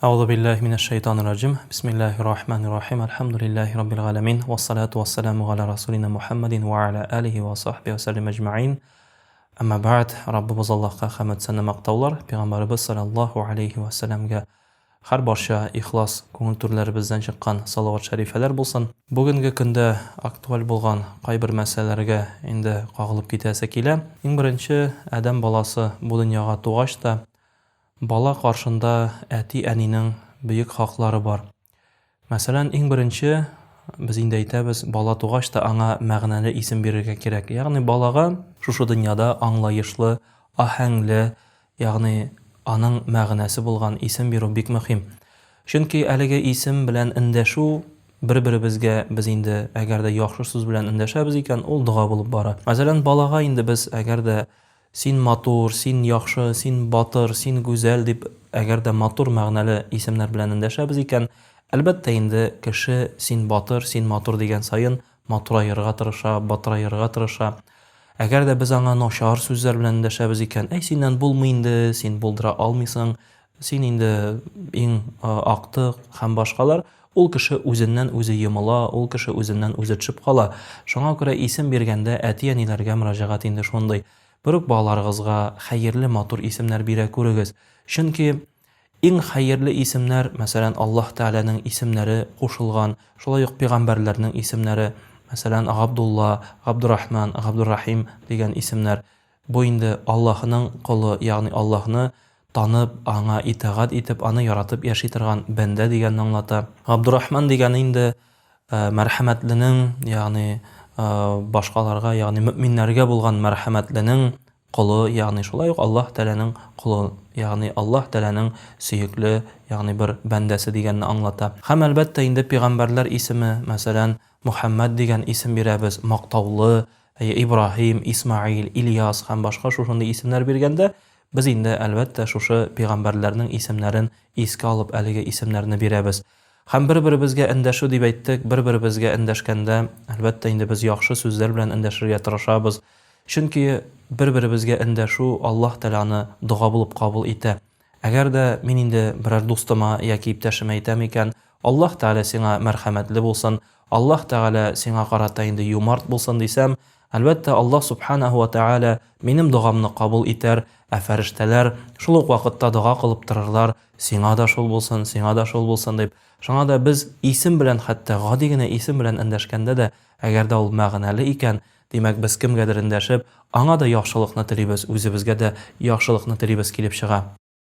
أعوذ بالله من الشيطان الرجيم بسم الله الرحمن الرحيم الحمد لله رب العالمين والصلاة والسلام على رسولنا محمد وعلى آله وصحبه وسلم أجمعين أما بعد ربimiz Allohga hamd sana maqtovlar payg'ambarimiz sallallohu alayhi vasallamga har boshqa ixlos ko'ngil turlarimizdan chiqqan salovat sharifalar bo'lsin. Bugungi kunda aktual bo'lgan qay bir masalalarga endi qo'g'ilib ketasa kela. Eng birinchi adam balasi bu dunyoga tug'ashda bola qarshında әти әнинең buyuk haqlары бар. Мәсәлән, eng birinchi biz инде әйтәбез, бала тугач та аңа мәгънәле исем бирергә кирәк. Ягъни балага шушы дөньяда аңлаешлы, аһәңле, ягъни аның мәгънәсе булган исем бирү бик мөһим. Чөнки әлеге исем белән эндәшү бер-беребезгә без инде әгәр дә яхшы сүз белән эндәшәбез икән, ул дуга булып бара. Мәсәлән, балага инде без әгәр дә син матур, син яхшы, син батыр, син гүзәл дип әгәр дә матур мәгънәле исемнәр белән эндәшәбез икән, әлбәттә инде кеше син батыр, син матур дигән саен матураерга тырыша, батыраерга тырыша. Әгәр дә без аңа начар сүзләр белән эндәшәбез икән, синнән булмый инде, син булдыра алмыйсың, син инде иң актык һәм башкалар, ул кеше үзеннән үзе йомыла, ул кеше үзеннән үзе төшеп кала. Шуңа күрә исем биргәндә әти-әниләргә мөрәҗәгать инде шундый. Бөрек балаларыгызга хәерле матур исемнәр бирә күрегез. Чөнки иң хәерле исемнәр, мәсәлән, Аллаһ Тәгаләнең исемнәре кушылган, шулай ук пәйгамбәрләрнең исемнәре, мәсәлән, Габдулла, Габдуррахман, Габдуррахим дигән исемнәр. Бу инде Аллаһның кулы, ягъни Аллаһны танып, аңа итагать итеп, аны яратып яши торган бәндә дигәнне аңлата. Габдуррахман дигән инде мәрхәмәтленең, ягъни башкаларга, ягъни мөэминнәргә булган мәрхәмәтленең кулы, ягъни шулай ук Аллаһ Тәгаләнең кулы, ягъни Аллаһ Тәгаләнең сөекле, ягъни бер бәндәсе дигәнне аңлата. Һәм әлбәттә инде пәйгамбәрләр исеме, мәсәлән, Мухаммад дигән исем бирәбез, мактаулы, Ибраһим, Исмаил, Ильяс һәм башка шушындый исемнәр биргәндә, без инде әлбәттә шушы пәйгамбәрләрнең исемнәрен искә алып әлеге исемнәрне бирәбез. Һәм бер-беребезгә эндәшү дип әйттек, бер-беребезгә эндәшкәндә, әлбәттә инде без яхшы сүзләр белән эндәшергә тырышабыз. Чөнки бер-беребезгә эндәшү Аллаһ Тәгаләне дуга булып кабул итә. Әгәр дә мин инде берәр дустыма яки иптәшемә әйтәм икән, Аллаһ Тәгалә сиңа мәрхәмәтле булсын, Аллаһ Тәгалә сиңа карата инде юмарт булсын дисәм, әлбәттә Аллаһ Субханаһу ва Тәгалә минем дугамны кабул итәр, ә фәрештәләр шул ук вакытта дуга кылып торырлар, сиңа да шул булсын, сиңа да шул булсын дип. Шуңа да без исем белән, хәтта гади генә исем белән эндәшкәндә дә, әгәр дә ул мәгънәле икән, димәк без кемгәдер эндәшеп, аңа да яхшылыкны телибез, үзебезгә дә яхшылыкны телибез килеп чыга.